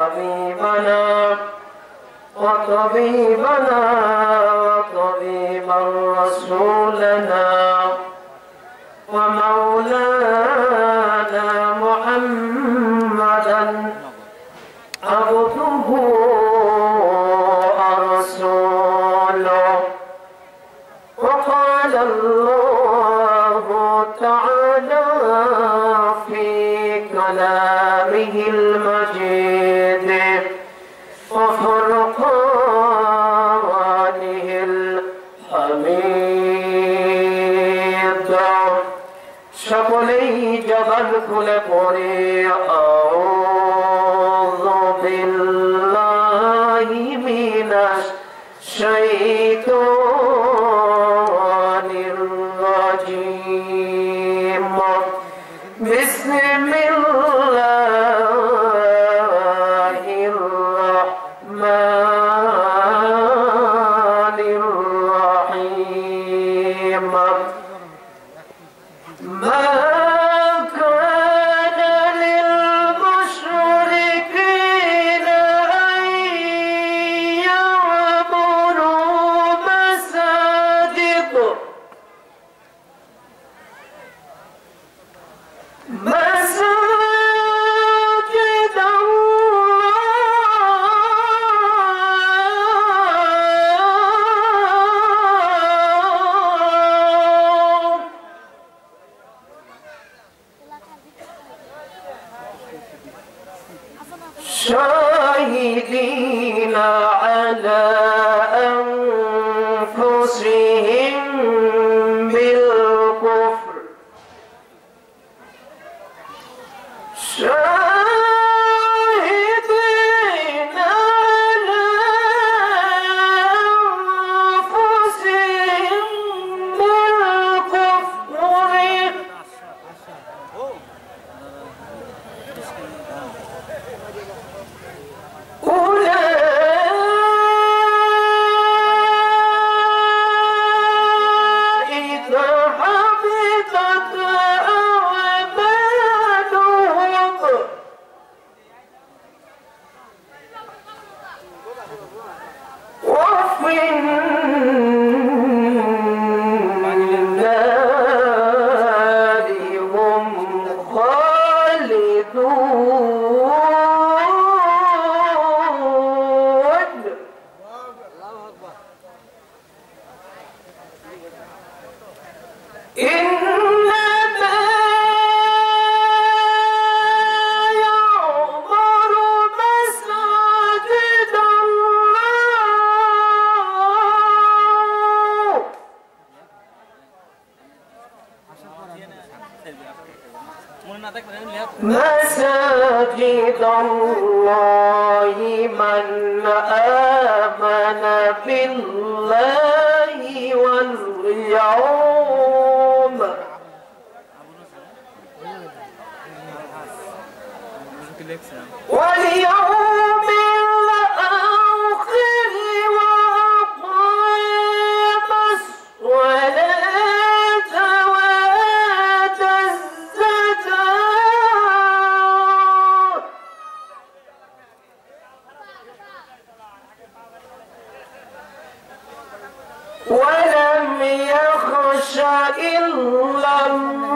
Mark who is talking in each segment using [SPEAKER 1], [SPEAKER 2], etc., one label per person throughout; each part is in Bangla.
[SPEAKER 1] حبيبنا وطبيبنا وطبيبا رسولنا ومولانا محمدا عبده ورسوله. وقال الله تعالى في كلامه المجيد وفرقانه الحميد সকলেই জবান খুলে পড়ে আউযু বিল্লাহি মিনাশ শাইতানির রাজীম বিসমিল্লাহির রাহমানির রহিম। شاهدين على أنفسهم بالكفر شاهدين على أنفسهم بالكفر مساجد الله من آمن بالله واليوم الآخر وأقام الصلاة وآتى الزكاة ولم يخش إلا الله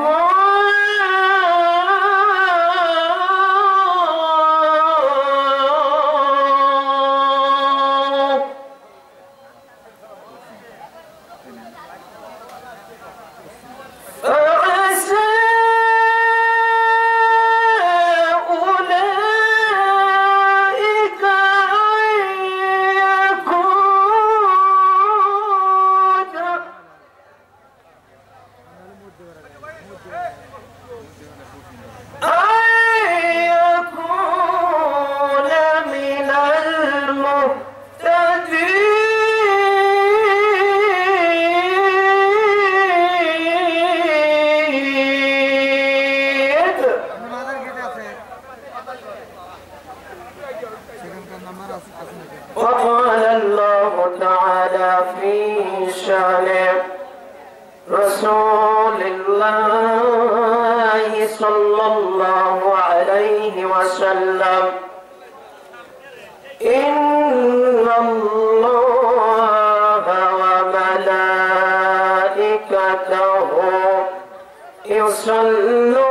[SPEAKER 1] وقال الله تعالى في شأن رسول الله صلى الله عليه وسلم إن الله وملائكته يصلون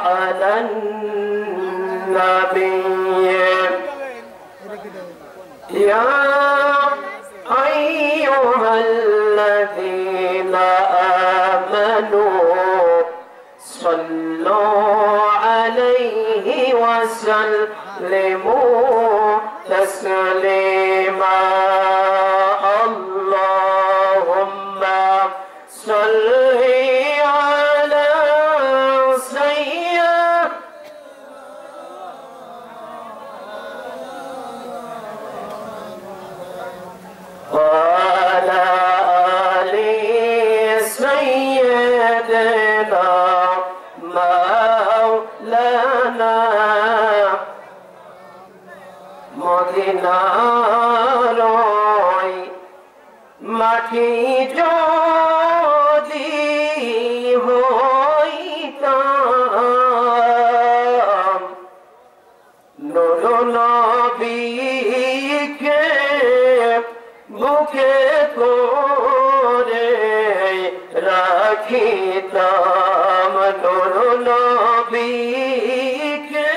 [SPEAKER 1] على النبي يا أيها الذين آمنوا صلوا عليه وسلموا تسليما اللهم صل على سيدنا وعلى آل سيدنا مولانا মদিনার মাটি যদি হইতাম নূর নবীকে বুকে করে রাখিতাম নূর নবীকে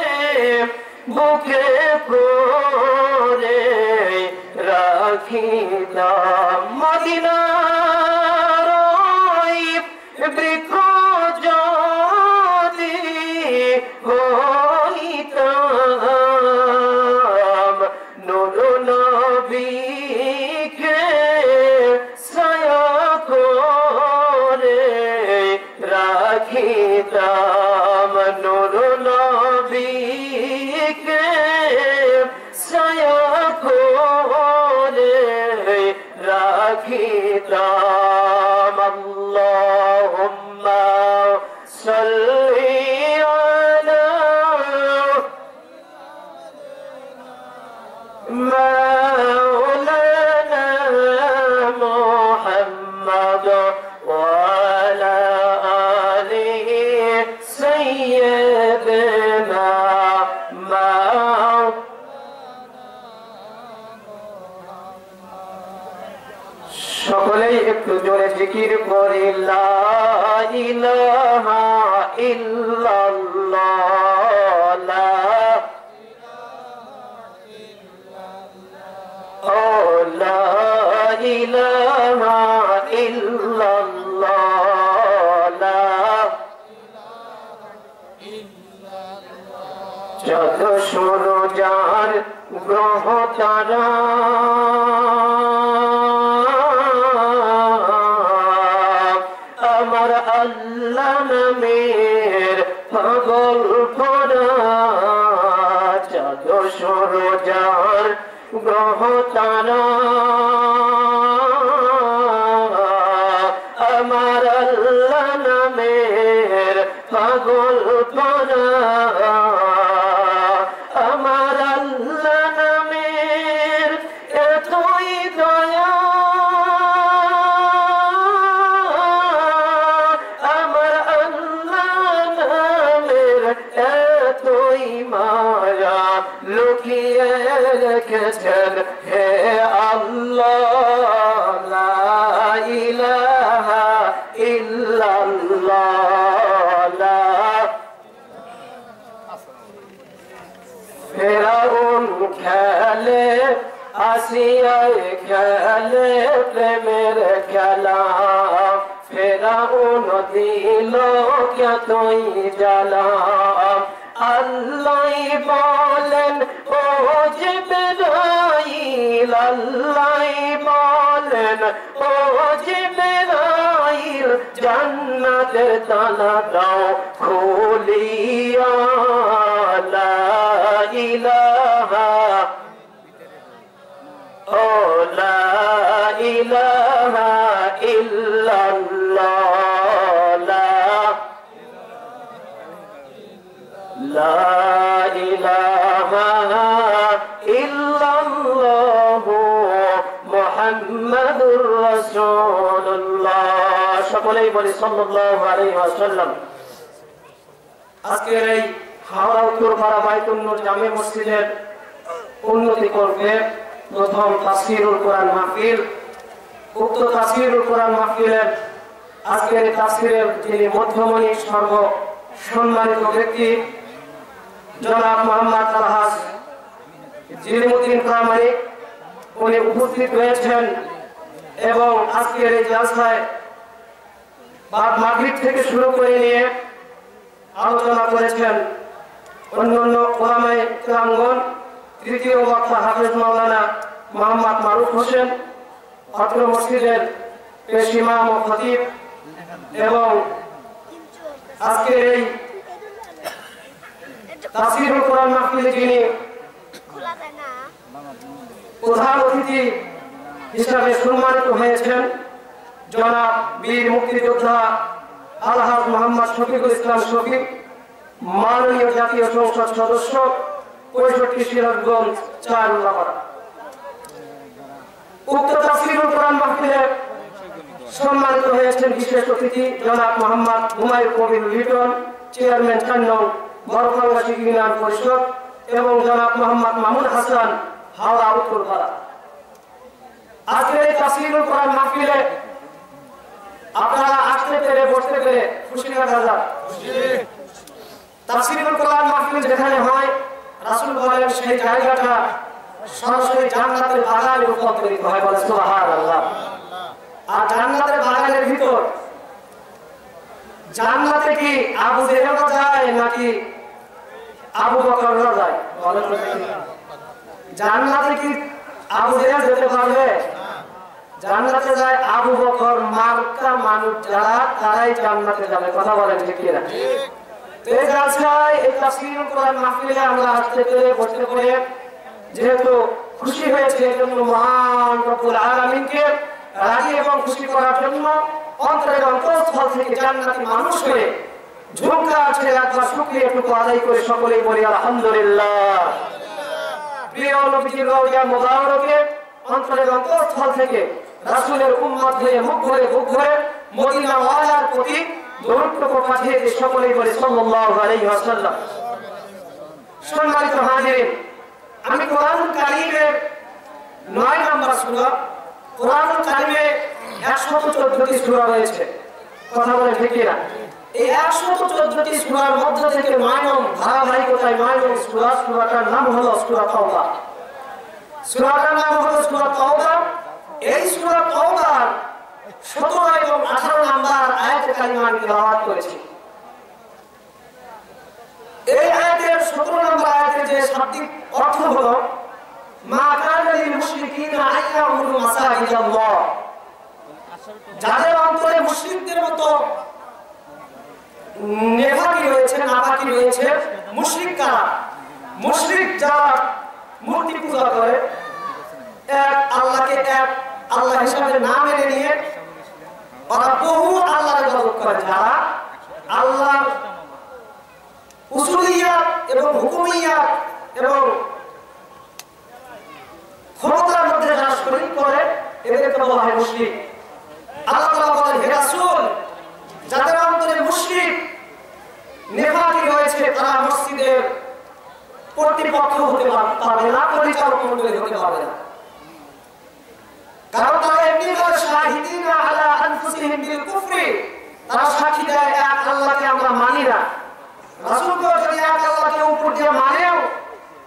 [SPEAKER 1] বুকে করে রাখিতাম মদিনার বৃক্ষ যদি হইতাম নূর নবীকে ছায়া করে রাখিতাম নূর নবীকে ছায়া করে রাখিতাম আল্লাহুম্মা সাল্লি আলা মাওলানা মুহাম্মদ ওয়া আলা আলিহি সাইয়্যিদিনা সকলেই একটু জোরে জিকির করি লা ইলাহা ইল্লাল্লাহ লা লা ইলাহা ইল্লাল্লাহ লা যত সূর্যার গ্রহ তারা আমার আল্লাহ নামের পাগল পরা যত সূর্যার গ্রহ তারা আমার আল্লাহ নামের পাগল পরা আমার আল্লাহ নামের এতই দয়া আমার আল্লাহ নামের এতই মায়া লুকিয়ে রেখেছেন হে আল্লাহ লা ইলাহা ইল্লাল্লাহ ফেরাউন খেলে আসিয়ায় খেলে প্রেমের খেলা ফেরাউন দিল কতই জ্বালা আল্লাহ বলেন ও জিবরাইল আল্লাহ বলেন ও জিবরাইল জান্নাতের তালা দাও খুলিয়া লা ইলাহা ও লা ইলাহা ইল্লাল্লাহ লা ইলাহা ইল্লাল্লাহ মুহাম্মাদুর রাসূলুল্লাহ সকলেই বলি সাল্লাল্লাহু আলাইহি ওয়াসাল্লাম। আজকের এই হাওড়া উত্তরপাড়া বাইতুন নূর জামে মসজিদের উন্নতি করবে প্রথম তাফসীরুল কোরআন মাহফিল। উক্ত তাফসীরুল কোরআন মাহফিলের আজকের তাফসীরের যিনি মধ্যমণি সর্ব সম্মানিত ব্যক্তি জনাব মোহাম্মদ আলহাজ জিলিমউদ্দিন প্রামাণিক, উনি উপস্থিত হয়েছেন এবং আজকের এই জলসায় বাদ মাগরিব থেকে শুরু করে নিয়ে আলোচনা করেছেন অন্যান্য ওলামায়ে কেরামগণ। তৃতীয় বক্তা হাফেজ মাওলানা মোহাম্মদ মারুফ হোসেন, অত্র মসজিদের পেশ ইমাম ও খতিব, এবং আজকের এই তাফসীরুল কোরআন মাহফিলে যিনি প্রধান অতিথি হিসাবে সম্মানিত হয়েছেন জনাব বীর মুক্তিযোদ্ধা আলহাজ মোহাম্মদ শফিকুল ইসলাম শফিক, মাননীয় জাতীয় সংসদ সদস্য 65 সিরাজগঞ্জ 4 উল্লাপাড়া। উক্ত তাফসীরুল কোরআন মাহফিলে সম্মানিত হয়েছেন বিশেষ অতিথি জনাব মোহাম্মদ হুমায়ুন কবির লিটন, চেয়ারম্যান 4 নং বড়ভাঙ্গাসী ইউনিয়ন পরিষদ, এবং জনাব মোহাম্মদ মামুন হাসান, হাওড়া উত্তরপাড়া। আজকের এই তাফসীরুল কোরআন মাহফিলে আপনারা আসতে পেরে বসতে পেরে খুশি না রাজা? তাফসীরুল কোরআন মাহফিল যেখানে হয় রাসূল বলেন সেই জায়গাটা সরাসরি জান্নাতের বাগানে রূপান্তরিত হয়, বলে সুবহানাল্লাহ। আর জান্নাতের বাগানের ভিতর জান্নাতে কি আবু জেহেলও যায় নাকি আবু বকরও যায়? বলেন জান্নাতে কি আবু জেহেল যেতে পারবে? জান্নাতে যায় আবু বকর মার্কা মানুষ যারা, তারাই জান্নাতে যাবে। কথা বলেন ঠিক কিনা? এই জলসায় এই তাফসীরুল কোরআন মাহফিলে আমরা আসতে পেরে বসতে পেরে যেহেতু খুশি হয়েছে, এজন্য মহান রব্বুল আলামিনকে রাজি এবং খুশি করার জন্য অন্তরের অন্তঃস্থল থেকে জান্নাতি মানুষ হয়ে ঝুঁকা আছে একবার শুকরিয়াটুকু আদায় করে সকলেই বলি আলহামদুলিল্লাহ। প্রিয় নবীজির রওজা মুবারকে অন্তরের অন্তঃস্থল থেকে রাসূলের উম্মত হয়ে মুখ ভরে বুক ভরে মদিনা ওয়ালার প্রতি দরুদটুকু পাঠিয়ে দিয়ে সকলেই বলি সাল্লাল্লাহু আলাইহি ওয়াসাল্লাম। সম্মানিত হাজিরিন, আমি কোরআনুল কারীমের 9 নম্বর সূরা, কোরআনুল কারীমে 114টি সূরা রয়েছে। কথা বলে ঠিক না? এই 114টি সূরার মধ্য থেকে 9 নং ধারাবাহিকতায় 9 নং সূরা, সূরাটার নাম হলো সূরা তাওবা। সূরাটার নাম হলো সূরা তাওবা। এই সূরা তাওবার 17 এবং 18 নম্বর আয়াতে কারিমা আমি তেলাওয়াত করেছি। এই আয়াতের 17 নম্বর আয়াতে যে শাব্দিক অর্থ হলো মা কানা লিল মুশরিকিনা আইয়ামুরু মাসাজিদাল্লাহ, যাদের অন্তরে মুশরিকদের মতো নেফাকি রয়েছে, নাফাকি রয়েছে, মুশরিক কারা? মুশরিক যারা মূর্তি পূজা করে, এক আল্লাহকে এক আল্লাহ হিসাবে না মেনে নিয়ে ওরা বহু আল্লাহর ইবাদত করে, যারা আল্লাহর উসুলিয়াত এবং হুকুমিয়াত এবং ক্ষমতার মধ্যে যারা শরীক করে, এদেরকে বলা হয় মুশরিক। আল্লাহ তাআলা বলেন, হে রাসূল, যাদের অন্তরে মুশরিক নেফাকি রয়েছে তারা মসজিদের কর্তৃপক্ষ হতে পারবে না, পরিচালক মণ্ডলী হতে পারবে না। কারণ তারা এমনি করে শাহিদিনা আলা আনফুসিহিম বিল কুফরি, তারা সাক্ষী দেয় এক আল্লাহকে আমরা মানি না। রাসূলকে যদি এক আল্লাহকে উপর দিয়ে মানেও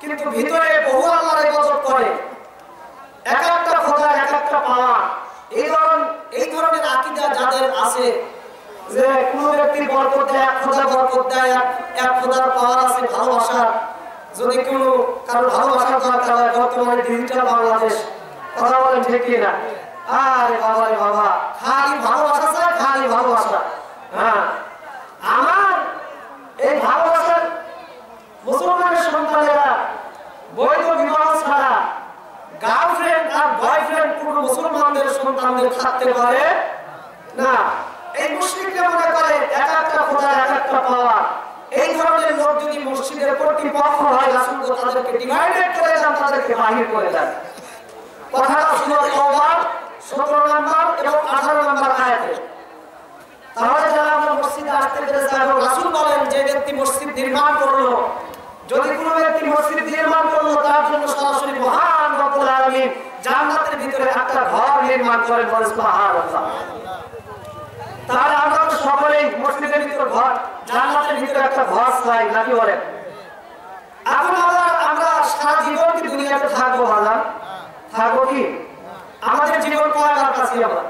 [SPEAKER 1] কিন্তু ভিতরে বহু আল্লাহর ইবাদত করে, এক একটা খোদা এক একটা পাওয়া, এই ধরনের আকীদা যাদের আছে যে কোন ব্যক্তির বরকত দেয় এক খোদা, বরকত দেয় এক খোদার পাওয়ার আছে ভালোবাসা, যদি কোনো কারো ভালোবাসা দরকার হয় বর্তমানে ডিজিটাল বাংলাদেশ, কথা বলেন ঠিক কি না? আরে বাবা রে বাবা, খালি ভালোবাসা ছাড়া, খালি ভালোবাসা। হ্যাঁ, আমার এই ভালোবাসার মুসলমানের সন্তানেরা বৈধ বিবাহ ছাড়া গার্লফ্রেন্ড আর বয়ফ্রেন্ড কোন মুসলমানদের সন্তানদের থাকতে পারে না। এই মুশরিকরা মনে করে এক একটা খোদার এক একটা পাওয়া। এই ধরনের লোক যদি মসজিদের কর্তৃপক্ষ হয়, রাসূল তাদেরকে ডিভাইডেড করে দেন, তাদেরকে বাহির করে দেন। কথাটা সূরা তাওবার 17 নম্বর এবং 18 নম্বর আয়াতে। তাহলে যারা আমরা মসজিদে আসতে চাই এবং রাসূল বলেন যে ব্যক্তি মসজিদ নির্মাণ করলো, যদি কোনো ব্যক্তি মসজিদ নির্মাণ করলো তার জন্য সরাসরি ভিতরে একটা ঘর নির্মাণ করেন, বলেন সুবহানাল্লাহ। তাহলে আমরা তো সকলেই মসজিদের ভিতরে ঘর, জান্নাতের ভিতরে একটা ঘর চাই, নাকি বলেন? এখন আমরা সারা জীবন কি দুনিয়াতে থাকবো? ভালো থাকবো কি? আমাদের জীবন কয়বার পাচ্ছি আমরা?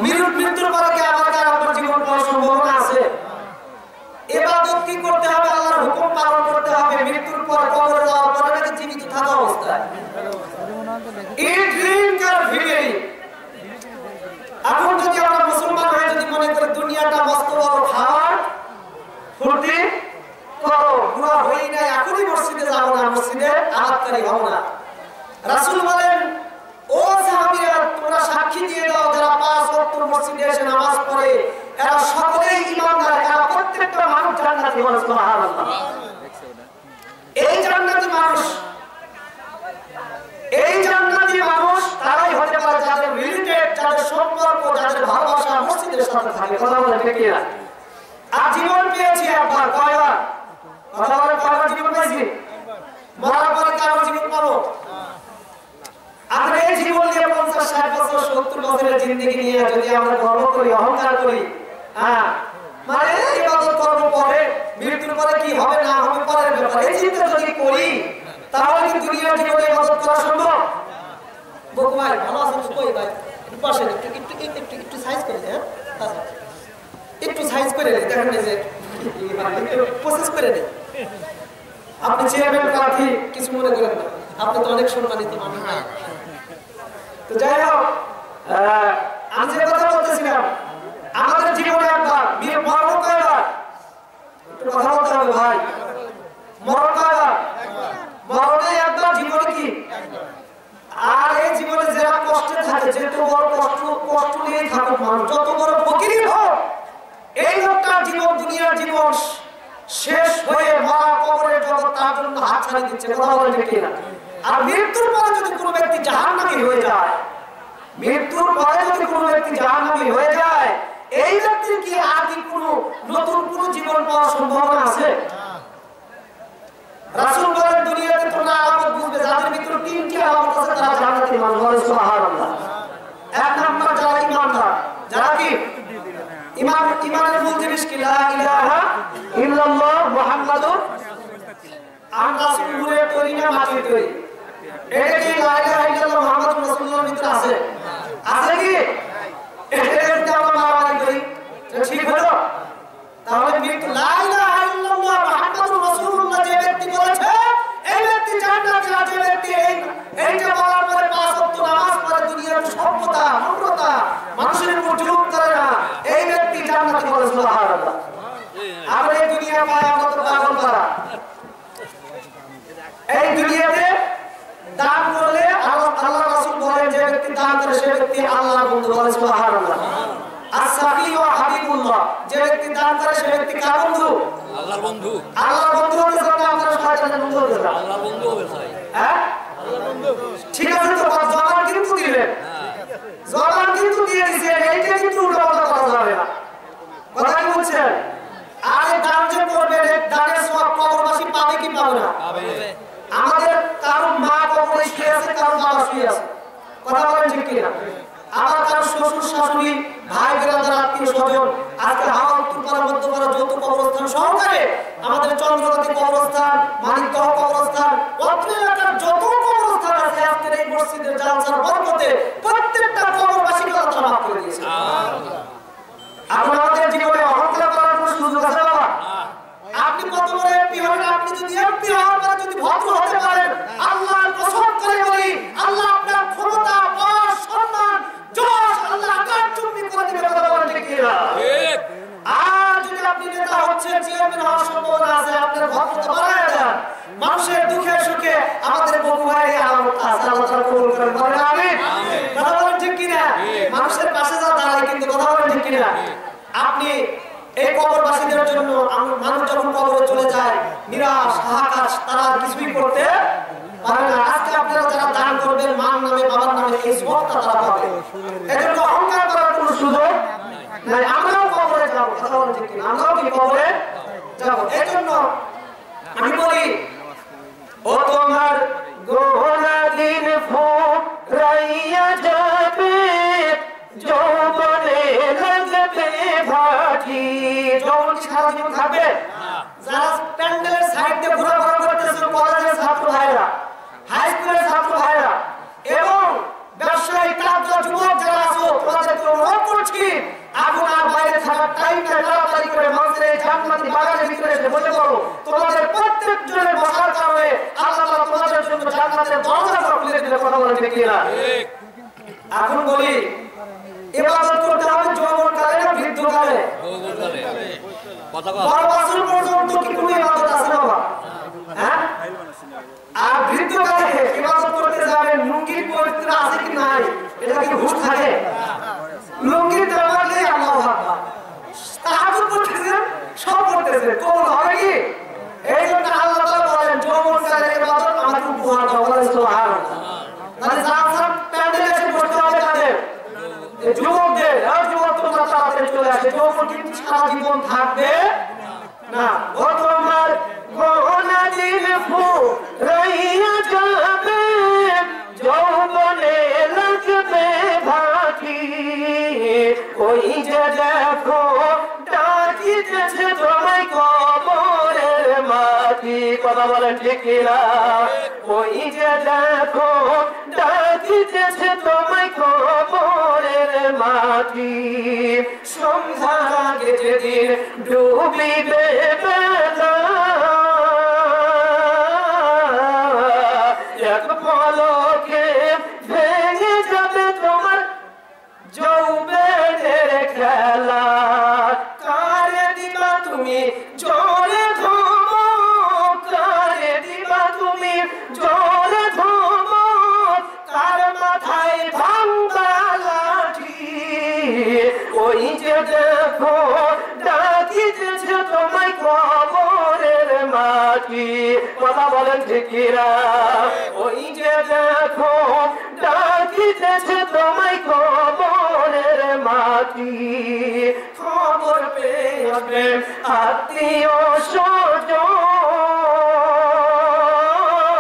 [SPEAKER 1] মৃত্যুর পরে কি আমাদের আপনার জীবন পাওয়ার সম্ভাবনা আছে? ইবাদত কি করতে হবে? আল্লাহর হুকুম পালন করতে হবে। মৃত্যুর পর কবরে যাওয়ার পরে নাকি জীবিত থাকা অবস্থায় এখন যদি আমরা মুসলমান হয়ে যদি মনে করি দুনিয়াটা মস্ত বড় খাওয়ার ফুর্তি করো, বুড়া হই না, এখনই মসজিদে যাবো না, মসজিদে আলাপকারী হবো না। রাসূল বলেন, ও সাহাবীরা, তোমরা সাক্ষী দিয়ে দাও যারা 5 ওয়াক্ত মসজিদে এসে নামাজ পড়ে এরা সকলেই ঈমানদার, এরা প্রত্যেকটা মানুষ জান্নাতি, বলেন সুবহানাল্লাহ। এই জান্নাতি মানুষ তারাই হতে পারে যাদের রিলেটেড, যাদের সম্পর্ক, যাদের ভালোবাসা মসজিদের সাথে থাকে। কথা বলেন ঠিক কিনা? আর জীবন পেয়েছি একবার, কয়বার? কথা বলেন, কয়বার জীবন পেয়েছি? মরার পরে কি আবার জীবন পাবো? আর এই জীবন নিয়ে 50-60 বছর 70 বছরের জিন্দেগি নিয়ে যদি আমরা গর্ব করি, অহংকার করি, মানে ইবাদত করব পরে, মৃত্যুর পরে কি হবে না হবে পরের ব্যাপার, এই চিন্তা যদি করি তাহলে কি দুনিয়ার জীবনে ইবাদত করা সম্ভব? বকুমার ভালো আছেন? কই ভাই একটু পাশে একটু সাইজ করে দেন, একটু সাইজ করে দেন, দেখেন যে একটু প্রসেস করে দেন। আপনি চেয়ারম্যান প্রার্থী, কিছু মনে করেন না, আপনি তো অনেক সম্মানিত মানুষ। তো যাই হোক, আমি যে কথা বলতেছিলাম, আমাদের জীবনে একবার মরণ কয়বার? একটু কথা বলতে হবে ভাই, মরণ কয়বার? মরণে একবার, জীবনে কি? আর এই জীবনে যারা কষ্টে থাকে, যেহেতু বড় কষ্ট নিয়েই থাকুক মানুষ, যত বড় ফকিরই হোক, এই লোকটার জীবন, দুনিয়ার জীবন শেষ হয়ে মরা কবরের জগৎ তার জন্য হাত ছাড়ি দিচ্ছে। কথা বলেন ঠিক কিনা? আর মৃত্যুর পরে যদি কোনো ব্যক্তি জাহান্নামী হয়ে যায়, মৃত্যুর পরে যদি কোনো ব্যক্তি জাহান্নামী হয়ে যায়, এই ব্যক্তির কি আর কি কোনো নতুন কোনো জীবন পাওয়ার সম্ভাবনা আছে? রাসূল বলেন, দুনিয়াতে তোমরা আলামত বুঝবে, যাদের ভিতরে 3টি আলামত আছে তারা জান্নাতি মানুষ, বলেন সুবহানাল্লাহ। এক নাম্বার যারা ঈমানদার, যারা কি ঈমানের মূল জিনিস কি? লা ইলাহা ইল্লাল্লাহ মুহাম্মাদুর, আমরা সুরে তৈরি না মাটির তৈরি, এটা কি লা ইলাহা ইল্লাল্লাহ মুহাম্মাদুর রাসূলুল্লাহর ভিতরে আছে? আছে কি? এটা আমরা মারামারি করি, ঠিক হলো? তাহলে মৃত্যু লা ইলাহা ইল্লাল্লাহ মুহাম্মাদুর রাসূলুল্লাহ যে ব্যক্তি বলেছে, এই ব্যক্তি জান্নাতি। যে ব্যক্তি এইটা বলার পরে 5 ওয়াক্ত নামাজ পড়ে, দুনিয়ার সভ্যতা নম্রতা মানুষের উপর জুলুম করে না, এই ব্যক্তি জান্নাতি, বলেন সুবহানাল্লাহ। আমরা এই দুনিয়া পায় আমরা তো পাগল করা, এই দুনিয়াতে দান করলে আল্লাহ রাসূল বলেন, যে ব্যক্তি দান করে সে ব্যক্তি আল্লাহর বন্ধু, বলেন সুবহানাল্লাহ। as-safi wa habibullah, যে ব্যক্তি দান করে সে ব্যক্তি কার বন্ধু? আল্লাহর বন্ধু। আল্লাহর বন্ধু হতে গেলে আমরা শয়তানের বন্ধু হতে যাব। আল্লাহর বন্ধু হবে ভাই, হ্যাঁ আল্লাহর বন্ধু। ঠিক আছে, তো জবান কিন্তু দিলেন, জবান কিন্তু দিয়ে দিয়েছেন, এইটা কিন্তু উল্টাপাল্টা করা যাবে না। কথা কি বুঝছেন? আর দান যে করবেন, এই দানের সওয়াব কবরবাসী পাবে কি পাবে না? পাবে। আমাদের কারো মা কবরে শুয়ে আছে, কারো বাবা শুয়ে আছে, কথা বলেন ঠিক কিনা? আবার কারো শ্বশুর শাশুড়ি ভাই বোনেরা আত্মীয় স্বজন আজকে হাওয়া উত্তর পাড়া মধ্যপাড়া যৌথ কবরস্থান সহকারে আমাদের চন্দ্রগতি কবরস্থান, মানিকদহ কবরস্থান, অত্র এলাকার যত কবরস্থান আছে আজকের এই মসজিদের জালসার বরকতে প্রত্যেকটা কবরবাসীকে আল্লাহ মাফ করে দিয়েছেন। আমাদের জীবনে অহংকার করার কোনো সুযোগ আছে বাবা? আপনি কত বড় এমপি হন, আপনি যদি এমপি হওয়ার পরে যদি ভদ্র হতে পারেন, আল্লাহর কসম করে বলি, আল্লাহ আপনার ক্ষমতা, বল, সম্মান, যশ আল্লাহ আকাশ চুম্বি করে দিবেন। কথা বলেন ঠিক কিনা? ঠিক। আর যদি আপনি নেতা হচ্ছেন, চেয়ারম্যান হওয়ার সম্ভাবনা আছে, আপনার ভদ্রতা বাড়ায় যান, মানুষের দুঃখে সুখে আমাদের বন্ধু ভাই আলামত আছে, আল্লাহ তাআলা কবুল করেন, বলেন আমিন। কথা বলেন ঠিক কিনা? মানুষের পাশে যা দাঁড়ায়, কিন্তু কথা বলেন ঠিক কিনা? আপনি এই কবরবাসীদের জন্য মানুষ যখন কবরে চলে যায় নিরাশ হাহাকার, তারা কিছুই করতে পারে না। আজকে আপনারা যারা দান করবেন মার নামে বাবার নামে, এই সবটা তারা পাবে। এজন্য অহংকার করার কোনো সুযোগ নাই। আমরাও কবরে যাবো, কথা বলেন ঠিক কিনা? আমরাও কি কবরে যাবো? এজন্য আমি বলি, ও তোমার গোনা দিন ফুরাইয়া যাবে যৌবনে লাগবে ভাটি যৌবন কি সারা জীবন থাকবে যারা প্যান্ডেলের সাইড দিয়ে ঘোরাঘুরা করতেছে কলেজের ছাত্র ভাইরা হাই স্কুলের ছাত্র ভাইরা এবং ব্যবসায়ী কার্য যুবক যারা আছো তোমাদেরকে অনুরোধ করছি আগুন আর বাইরে থাকার টাইমটা তাড়াতাড়ি করে মন্দিরে জান্নাতি বাগানের ভিতরে এসে বসে পড়ো তোমাদের প্রত্যেকজনের বসার কারণে আল্লাহ তাআলা তোমাদের জন্য জান্নাতের দরজা খুলে দিলে কথা বলেন ঠিক না এখন বলি ইবাদত করতে হবে যৌবনকালে না বৃদ্ধকালে কথা বল 12 বছর পর্যন্ত কি কোনো ইবাদত আছে না বাবা হ্যাঁ আর বৃদ্ধকালে ইবাদত করতে যাবে লুঙ্গি পবিত্র আছে কি নাই এটা কি হুশ থাকে লুঙ্গি দেওয়া নেই আল্লাহু আকবার তাহাজ্জুদ পড়তেছেন সব পড়তেছেন কোন হবে কি এই জন্য আল্লাহ তাআলা বলেন যৌবনকালে ইবাদত আমাকে উপহার দাও বলেন সুবহানাল্লাহ মানে যারা প্যান্ডেলে এসে পড়তে হবে তাদের যুবকদের আর যুবক তোমরা তাড়াতাড়ি চলে আসে যৌবন কিন্তু সারা জীবন থাকবে না ও তোমার গোনা দিন ফুরাইয়া যাবে যৌবনে লাগবে ভাটি ওই যে দেখো ডাকিতেছে তোমায় কবরের মাটি কথা বলেন ঠিক না ওই যে দেখো ডাকিতেছে তোমায় কবরের মাটি সন্ধ্যার আগে যেদিন ডুবিবে বেলা এক পলকে ভেঙে যাবে তোমার যৌবনের খেলা কারে দিবা তুমি জোরে ধমক কারে দিবা তুমি জোরে ধমক কার মাথায় ভাঙবা লাঠি ওই যে দেখো ডাকিতেছে তোমায় কবরের মাটি কথা বলেন ঠিক না ওই যে দেখো ডাকিতেছে তোমায় কবরের মাটি খবর পেয়ে আসবে আত্মীয়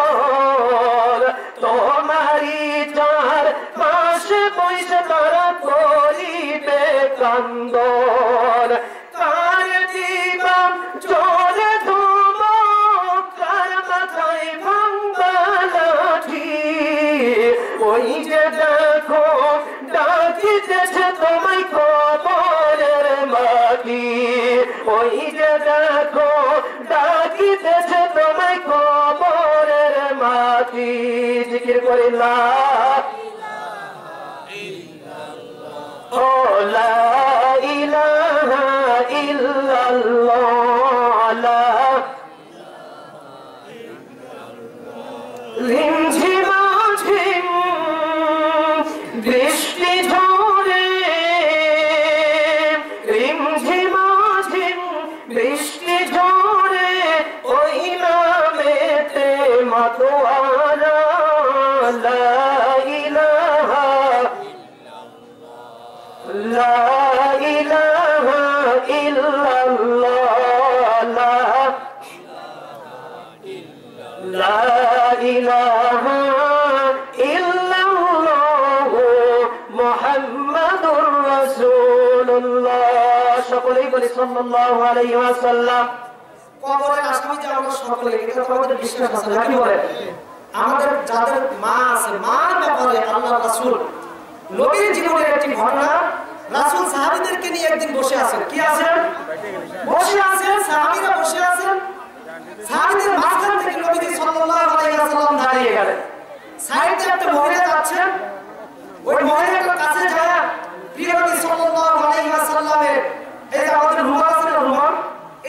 [SPEAKER 1] স্বজন তোমারই চার পাশে বসে তারা করিবে কান্দন কার দিবাম জোরে ধমক কার মাথায় ভাঙবা লাঠি ওই যে দেখো ডাকিতেছে তোমায় কবরের মাটি ওই যে দেখো ডাকিতেছে তোমায় কবরের মাটি জিকির করি লা ও লা ইলাহা ইল্লাল্লাহ লা রিমঝিমা ঝিম বৃষ্টি ঝরে রিমঝিমা ঝিম বৃষ্টি ঝরে ওই নামেতে মাতোয়ারা লা ইলাহা লা ইলাহা ইল্লাল্লাহ লা ইলাহা ইল্লাল্লাহ মুহাম্মাদুর রাসূলুল্লাহ সকলেই বলি সাল্লাল্লাহু আলাইহি ওয়াসাল্লাম কবরের আসামি যে আমরা সকলে এটা আমাদের বিশ্বাস আছে নাকি বলেন আমাদের যাদের মা আছে মার ব্যাপারে আল্লাহ রাসূল নবীর জীবনের একটি ঘটনা রাসূল সাহাবীদেরকে নিয়ে একদিন বসে আছেন কি আছেন বসে আছেন সাহাবীরা বসে আছেন সাহাবীদের মাঝখান থেকে নবী সাল্লাল্লাহু আলাইহি ওয়াসাল্লাম দাঁড়িয়ে গেলেন সাইডে একটা মহিলা যাচ্ছেন ওই মহিলাটার কাছে যায় প্রিয় নবী সাল্লাল্লাহু আলাইহি ওয়াসাল্লামের এই যে আমাদের রুমাল ছিল রুমাল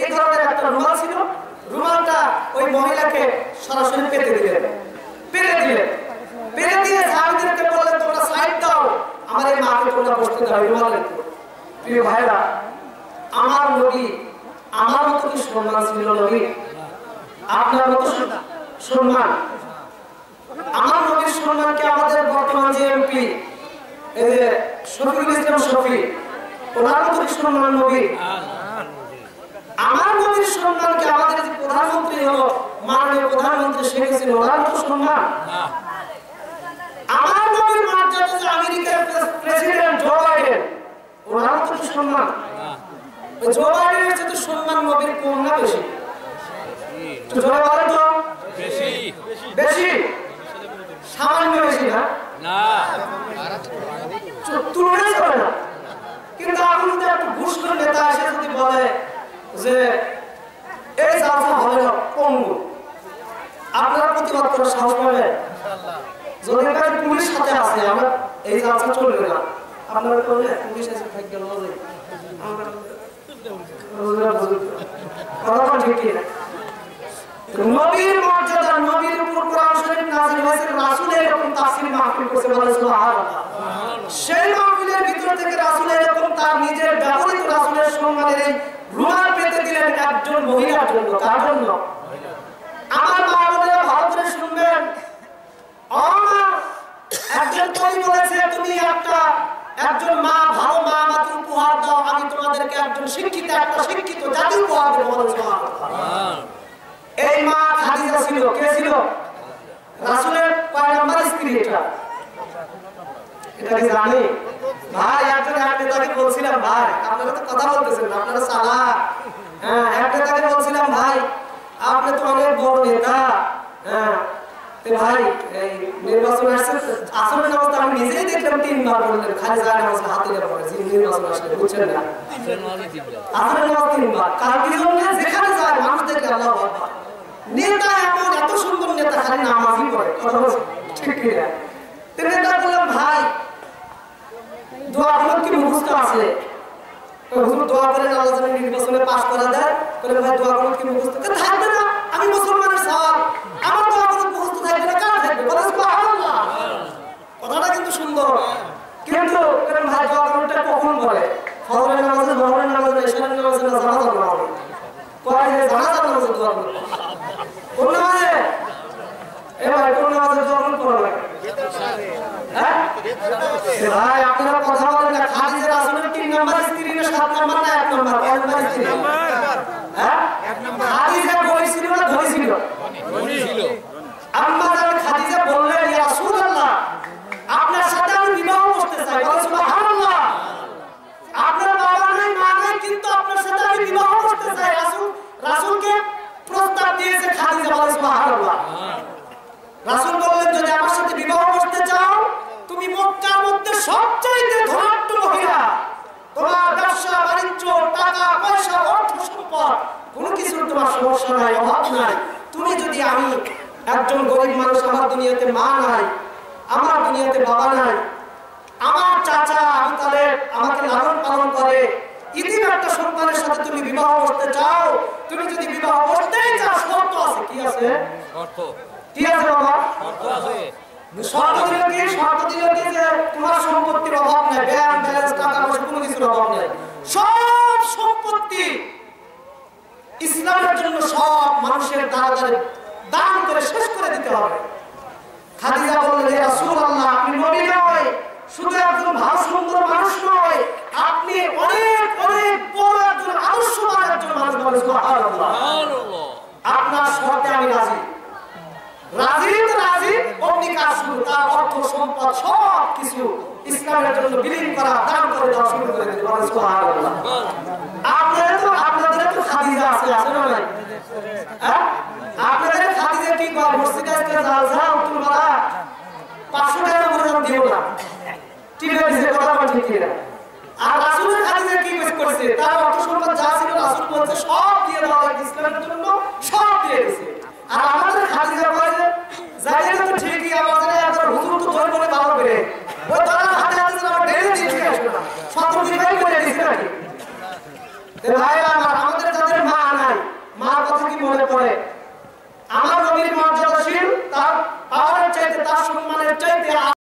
[SPEAKER 1] এই ধরনের একটা রুমাল ছিল রুমালটা ওই মহিলাকে সরাসরি পেতে দিলেন পেতে দিয়ে সাহাবীদেরকে বললেন তোমরা সাইড দাও আমার এই মাকে তোমরা বসতে দাও রুমালের উপর প্রিয় ভাইরা আমার নবী আমার মতো কি সম্মান ছিল নবী আপনার মতো সম্মান আমার নবীর সম্মানকে আমাদের বর্তমান যে এমপি এই যে শফিকুল ইসলাম শফি ওনার মতো কি সম্মান নবী আমার নবীর সম্মানকে আমাদের যে প্রধানমন্ত্রী হলো মাননীয় প্রধানমন্ত্রী শেখ হাসিনা ওনার তো সম্মান না। আমার নবীর মর্যাদা যে আমেরিকার প্রেসিডেন্ট জো বাইডেন ওনার তো সম্মান না। জো বাইডেনের চেয়ে সম্মান নবীর কম না বেশি? তো জোরে বলেন তো বেশি বেশি সামান্য বেশি না না তুলনাই করে না। কিন্তু আপনি যদি একটা ঘুষখোর নেতা এসে যদি বলে যে এই জালসা হবে না পঙ্গু, আপনারা প্রতিবাদ করার সাহস পাবেন? যদি পুলিশ সাথে আছে আমরা এই জালসা চলবে না, আপনারা করলে পুলিশ এসে থাকবে নবীর মর্যাদা, নবীর উপর কোরআন শরীফ নাযিল হয়েছে, রাসূল এরকম তাফসীর মাহফিল করতে বলে সুবহানাল্লাহ। সেই মাহফিলের ভিতর থেকে রাসূল এরকম তার নিজের ব্যবহৃত রাসূলের সম্মানের এই রুমাল পেতে দিলেন একজন মহিলার জন্য। কার জন্য? আমার মা বোনেরা ভালো করে শুনবেন। আমার একজন কবি বলেছে, তুমি একজন মা, ভালো মা আমাকে উপহার দাও, আমি তোমাদেরকে একজন শিক্ষিত, একটা শিক্ষিত জাতি উপহার দেবো। এই মা খাদিজা ছিল। কে ছিল? রাসূলের কয় নাম্বার স্ত্রী? এটা কি জানি ভাই? একজন এক নেতাকে বলছিলাম, ভাই আপনারা তো কথা বলতেছেন, আপনারা সালা। হ্যাঁ, এক নেতাকে বলছিলাম, ভাই আপনি তো অনেক বড় নেতা, হ্যাঁ ভাই এই নির্বাচন আসছে, আসলে নামাজ আমি নিজেই দেখলাম 3 বার বললেন, খালি যায় নামাজ হাতে নিয়ে পড়ে নির্বাচন আসলে, বুঝছেন না? আসলে নামাজ 3 বার কার কি জন্য? যেখানে যায় মানুষ দেখে আল্লাহু আকবার। নেতা এমন এত সুন্দর নেতা খালি নামাজই পড়ে, কথা বলছে ঠিক কি না? নেতা বললাম, ভাই দোয়া আপনার কি মুখস্থ আছে? হুজুর দোয়া করেন আল্লাহ যেন নির্বাচনে পাস করা দেয়। বলে ভাই দোয়া করেন কি মুখস্থ থাকবে না? আমি মুসলমানের সওয়াল, আমার দোয়া করেন মুখস্থ থাকবে না, কার থাকবে? বলে সুবহানাল্লাহ। কথাটা কিন্তু সুন্দর, কিন্তু ভাই দোয়া করেনটা কখন বলে? ফজরের নামাজে, জোহরের নামাজে, ইশারের নামাজে, জানাজার নামাজে কয় যে জানাজার নামাজে দোয়া করেন। কোন নামাজে? এ ভাই কোন নামাজে দোয়া করা লাগে? হ্যাঁ ভাই আপনারা কথা বলেন না। খাদিজা রাসূলের 3 নাম্বার স্ত্রী না 7 নাম্বার না 1 নাম্বার? কয় নাম্বার স্ত্রী? হ্যাঁ, খাদিজা বলেছিল না ধরেছিল? বলেছিল। আম্মা জান খাদিজা বললেন, ইয়া রাসূলুল্লাহ আপনার সাথে আমি বিবাহ করতে চাই। বলে সুবহানাল্লাহ। আপনার বাবা নাই মা নাই, কিন্তু আপনার সাথে আমি বিবাহ করতে চাই। রাসূলকে প্রস্তাব দিয়েছে খাদিজা। বলে সুবহানাল্লাহ। রাসূল বললেন, যদি আমার সাথে বিবাহ করতে চাও, তুমি মক্কার মধ্যে সবচেয়ে ধনাঢ্য মহিলা, তোমার ব্যবসা বাণিজ্য, টাকা পয়সা, অর্থ সম্পদ কোনো কিছুর তোমার সমস্যা নাই, অভাব নাই। তুমি যদি, আমি একজন গরিব মানুষ, আমার দুনিয়াতে মা নাই, আমার দুনিয়াতে বাবা নাই, আমার চাচা আবু তালেব আমাকে লালন পালন করে, ইতিম একটা সন্তানের সাথে তুমি বিবাহ করতে চাও, তুমি যদি বিবাহ করতেই চাও, শর্ত আছে। কি আছে? শর্ত কি আছে বাবা? শর্ত আছে। শর্ত দিল কি? শর্ত দিল কি যে তোমার সম্পত্তির অভাব নেই, ব্যাংক ব্যালেন্স, টাকা পয়সা কোনো কিছুর অভাব নেই, সব সম্পত্তি ইসলামের জন্য সব মানুষের দ্বারা দান করে শেষ করে দিতে হবে। খাদিজা বললেন, ইয়া রাসূলুল্লাহ আপনি নবী নয়, শুধু একজন ভালো সুন্দর মানুষ নয়, আপনি অনেক অনেক বড় একজন আদর্শবান একজন মানুষ। বলে সুবহানাল্লাহ। আপনার শর্তে আমি রাজি। রাজি তো রাজি, অমনি কাজ শুরু। তার অর্থ সম্পদ সব কিছু ইসলামের জন্য বিলীন করা, দান করে দেওয়া শুরু করে দিল। বলে সুবহানাল্লাহ। আপনাদের তো খাদিজা আছে, আছে না নাই? হ্যাঁ, আপনাদের খাদিজা কি করে? মসজিদে আজকে জালসা উত্তর বলা 500 টাকা মূল্য দিও না, ঠিক আছে? কথা বল ঠিক না? আর রাসূলের খাদিজা কি করেছে? তার অর্থ সম্পদ যা ছিল রাসূল বলছে সব দিয়ে দেওয়া লাগে ইসলামের জন্য, সব দিয়ে দিয়েছে। আর আমাদের খাদিজা বলে জায়গা তো ঠিকই, আমাদের একবার হুজুর তো ধরে বলে ভালো করে ওই তারা হাতে হাতে আমার ঢেলে দিয়েছে, আসবে না 17 দিন করে দিয়েছে নাকি? ভাই আমাদের যাদের মা নাই, মার কথা কি মনে পড়ে? আমার নবীর মর্যাদাশীল, তার পাওয়ারের চাইতে, তার সম্মানের চাইতে